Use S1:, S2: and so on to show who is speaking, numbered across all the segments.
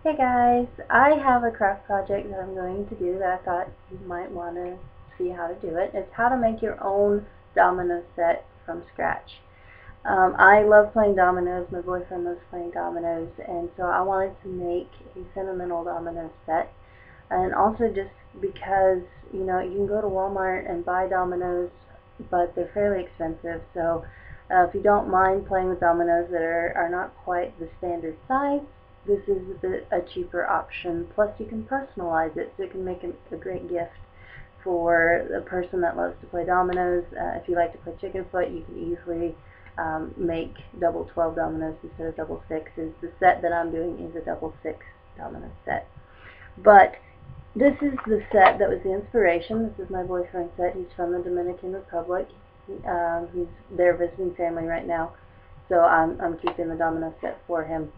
S1: Hey guys, I have a craft project that I'm going to do that I thought you might want to see how to do it. It's how to make your own domino set from scratch. I love playing dominoes. My boyfriend loves playing dominoes, and so I wanted to make a sentimental domino set. And also just because, you know, you can go to Walmart and buy dominoes, but they're fairly expensive. So if you don't mind playing with dominoes that are not quite the standard size, this is a cheaper option. Plus you can personalize it, so it can make a great gift for a person that loves to play dominoes. If you like to play chicken foot, you can easily make double 12 dominoes instead of double 6s. The set that I'm doing is a double 6 domino set. But this is the set that was the inspiration. This is my boyfriend's set. He's from the Dominican Republic. He's there visiting family right now, so I'm keeping the domino set for him.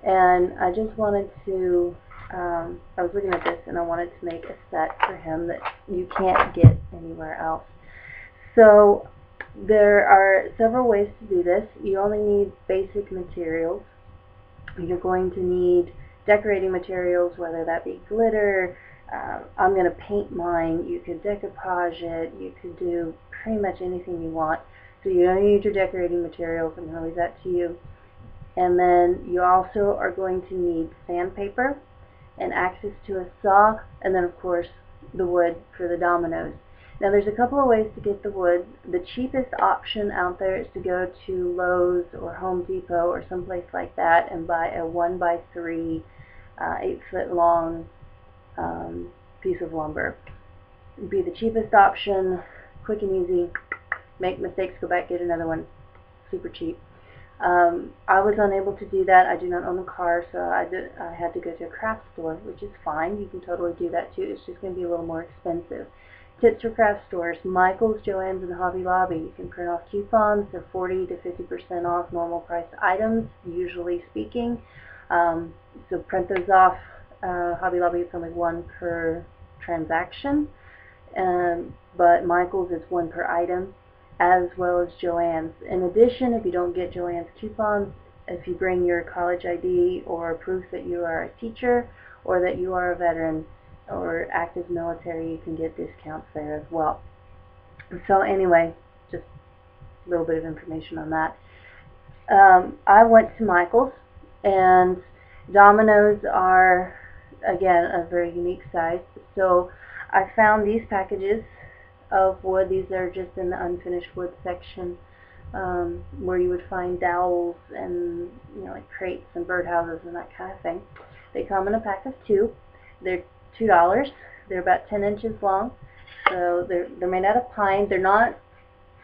S1: And I just wanted to, I was looking at this and I wanted to make a set for him that you can't get anywhere else. So there are several ways to do this. You only need basic materials. You're going to need decorating materials, whether that be glitter. I'm going to paint mine. You could decoupage it. You could do pretty much anything you want. So you don't need your decorating materials. I'm going to leave that to you. And then you also are going to need sandpaper and access to a saw, and then of course the wood for the dominoes. Now there's a couple of ways to get the wood. The cheapest option out there is to go to Lowe's or Home Depot or someplace like that and buy a 1x3 8-foot long piece of lumber. It'd be the cheapest option, quick and easy. Make mistakes, go back, get another one. Super cheap. I was unable to do that. I do not own a car, so I had to go to a craft store, which is fine. You can totally do that too. It's just going to be a little more expensive. Tips for craft stores: Michael's, Joann's, and Hobby Lobby. You can print off coupons. They're 40 to 50% off normal price items, usually speaking. So print those off. Hobby Lobby is only one per transaction, but Michael's is one per item, as well as Joann's. In addition, if you don't get Joann's coupons, if you bring your college ID or proof that you are a teacher or that you are a veteran or active military, you can get discounts there as well. So anyway, just a little bit of information on that. I went to Michael's, and dominoes are, again, a very unique size. So I found these packages of wood. These are just in the unfinished wood section, where you would find dowels and, you know, like crates and birdhouses and that kind of thing. They come in a pack of 2. They're $2. They're about 10 inches long. So they're made out of pine. They're not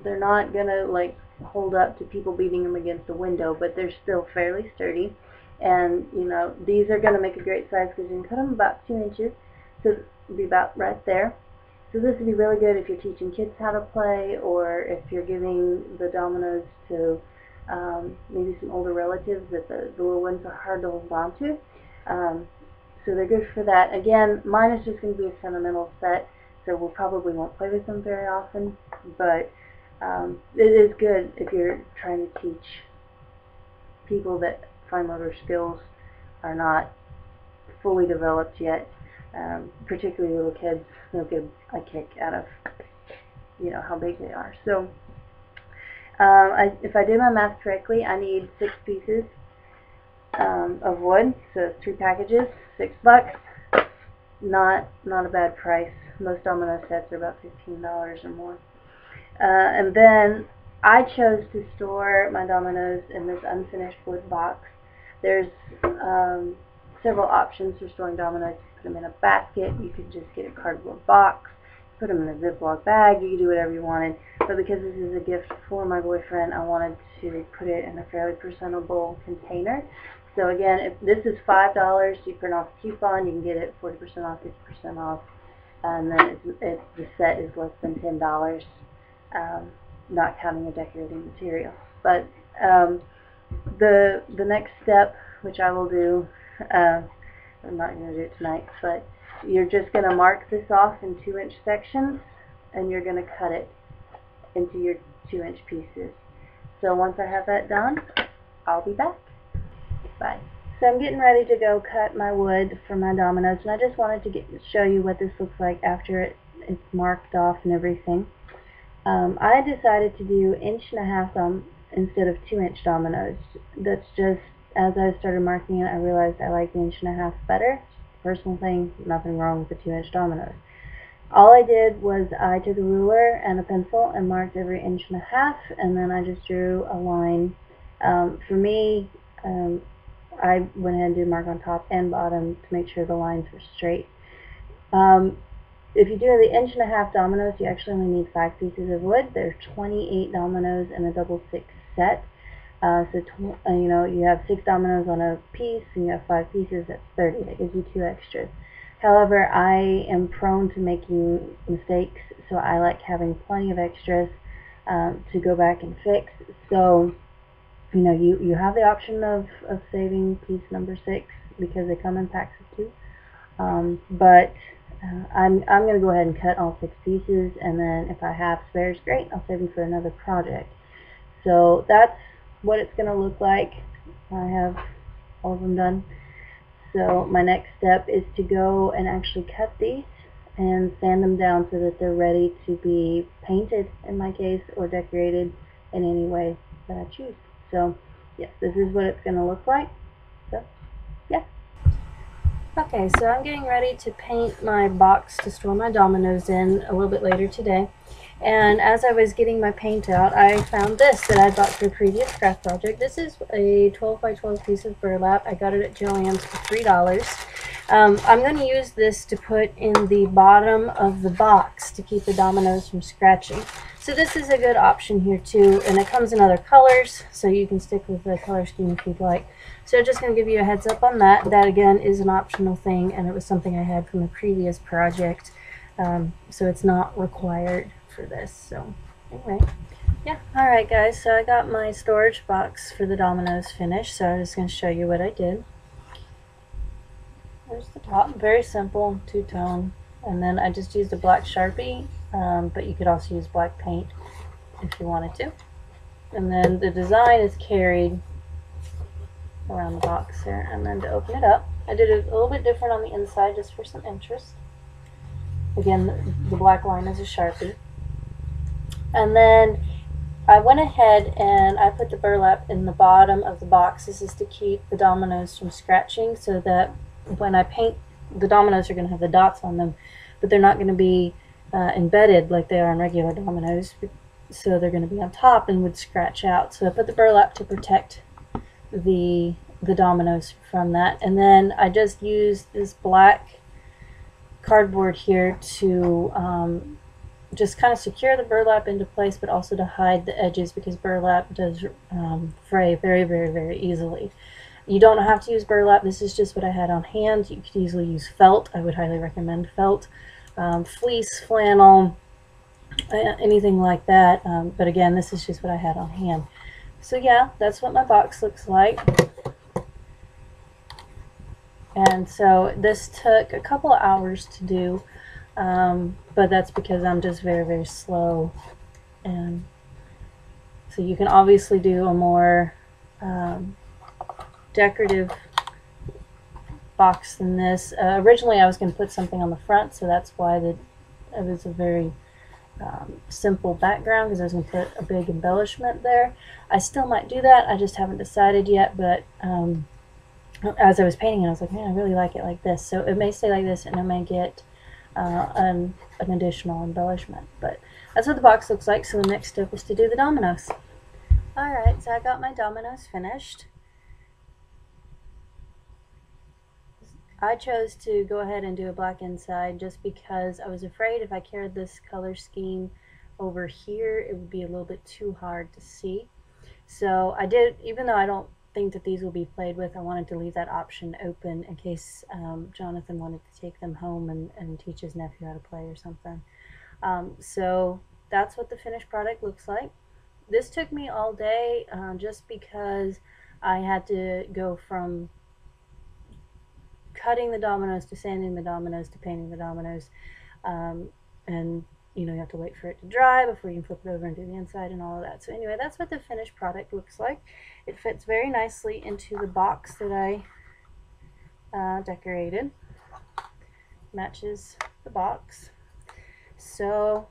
S1: gonna like hold up to people beating them against a window, but they're still fairly sturdy. And you know, these are gonna make a great size because you can cut them about 2 inches. So it'll be about right there. So this would be really good if you're teaching kids how to play, or if you're giving the dominoes to maybe some older relatives that the little ones are hard to hold on to. So they're good for that. Again, mine is just going to be a sentimental set, so we'll probably won't play with them very often, but it is good if you're trying to teach people that fine motor skills are not fully developed yet. Particularly little kids, they'll get a kick out of, you know, how big they are. So if I did my math correctly, I need 6 pieces of wood. So 3 packages, $6. Not a bad price. Most domino sets are about $15 or more. And then I chose to store my dominoes in this unfinished wood box. There's several options for storing dominoes. Put them in a basket. You could just get a cardboard box, put them in a Ziploc bag. You could do whatever you wanted. But because this is a gift for my boyfriend, I wanted to put it in a fairly presentable container. So again, if this is $5, you print off a coupon, you can get it 40% off, 50% off, and then the set is less than $10, not counting the decorating material. But the next step, which I will do, I'm not going to do it tonight, but you're just going to mark this off in 2-inch sections, and you're going to cut it into your 2-inch pieces. So once I have that done, I'll be back. Bye. So I'm getting ready to go cut my wood for my dominoes, and I just wanted to show you what this looks like after it's marked off and everything. I decided to do 1.5" instead of 2" dominoes. That's just, as I started marking it, I realized I like the 1.5" better. Personal thing, nothing wrong with the 2" dominoes. All I did was I took a ruler and a pencil and marked every 1.5", and then I just drew a line. For me, I went ahead and did mark on top and bottom to make sure the lines were straight. If you do the 1.5" dominoes, you actually only need 5 pieces of wood. There's 28 dominoes in a double 6 set. You have 6 dominoes on a piece, and you have 5 pieces. That's 30. That gives you 2 extras. However, I am prone to making mistakes, so I like having plenty of extras to go back and fix. So, you have the option of saving piece number 6 because they come in packs of 2. But I'm going to go ahead and cut all 6 pieces, and then if I have spares, great, I'll save them for another project. So that's what it's going to look like. I have all of them done. So my next step is to go and actually cut these and sand them down so that they're ready to be painted, in my case, or decorated in any way that I choose. So yes, this is what it's going to look like. So yeah. Okay, so I'm getting ready to paint my box to store my dominoes in a little bit later today. And as I was getting my paint out, I found this that I bought for a previous craft project. This is a 12 by 12 piece of burlap. I got it at Joann's for $3. I'm going to use this to put in the bottom of the box to keep the dominoes from scratching. So this is a good option here too, and it comes in other colors, so you can stick with the color scheme if you'd like. So just going to give you a heads up on that. That again is an optional thing, and it was something I had from a previous project, so it's not required for this. So anyway, yeah. Alright guys, so I got my storage box for the dominoes finished, so I'm just going to show you what I did. There's the top, very simple, two-tone, and then I just used a black Sharpie, but you could also use black paint if you wanted to. And then the design is carried around the box there. And then to open it up, I did it a little bit different on the inside just for some interest. Again, the black line is a Sharpie. And then I went ahead and I put the burlap in the bottom of the box. This is to keep the dominoes from scratching, so that when I paint, the dominoes are going to have the dots on them, but they're not going to be embedded like they are in regular dominoes, so they're going to be on top and would scratch out. So I put the burlap to protect the dominoes from that, and then I just used this black cardboard here to just kind of secure the burlap into place, but also to hide the edges, because burlap does fray very, very, very easily. You don't have to use burlap. This is just what I had on hand. You could easily use felt. I would highly recommend felt, fleece, flannel, anything like that. But again, this is just what I had on hand. So yeah, that's what my box looks like. And so this took a couple of hours to do, but that's because I'm just very, very slow. And so you can obviously do a more decorative box than this. Originally I was going to put something on the front, so that's why it was a very simple background, because I was going to put a big embellishment there. I still might do that, I just haven't decided yet, but as I was painting it, I was like, man, I really like it like this. So it may stay like this, and I may get an additional embellishment. But that's what the box looks like, so the next step is to do the dominoes. Alright, so I got my dominoes finished. I chose to go ahead and do a black inside just because I was afraid if I carried this color scheme over here, it would be a little bit too hard to see. So I did, even though I don't think that these will be played with, I wanted to leave that option open in case Jonathan wanted to take them home and teach his nephew how to play or something. So that's what the finished product looks like. This took me all day just because I had to go from cutting the dominoes to sanding the dominoes to painting the dominoes, and you have to wait for it to dry before you can flip it over and do the inside and all of that. So anyway, that's what the finished product looks like. It fits very nicely into the box that I decorated. Matches the box. So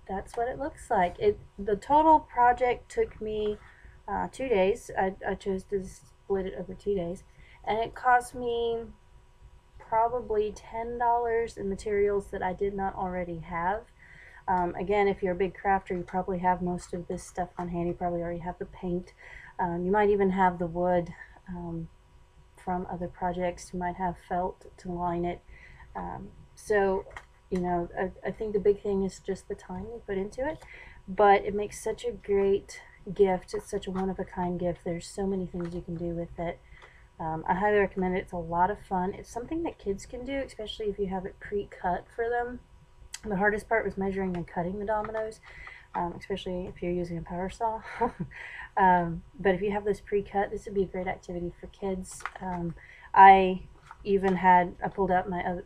S1: that's what it looks like. The total project took me 2 days. I chose to split it over 2 days, and it cost me probably $10 in materials that I did not already have. Again, if you're a big crafter, you probably have most of this stuff on hand. You probably already have the paint. You might even have the wood from other projects. You might have felt to line it. So, you know, I think the big thing is just the time you put into it. But it makes such a great gift. It's such a one-of-a-kind gift. There's so many things you can do with it. I highly recommend it. It's a lot of fun. It's something that kids can do, especially if you have it pre-cut for them. The hardest part was measuring and cutting the dominoes, especially if you're using a power saw. But if you have this pre-cut, this would be a great activity for kids. I pulled out my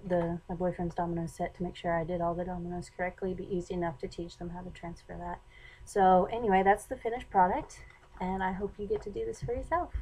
S1: boyfriend's Dominoes set to make sure I did all the dominoes correctly. It'd be easy enough to teach them how to transfer that. So anyway, that's the finished product, and I hope you get to do this for yourself.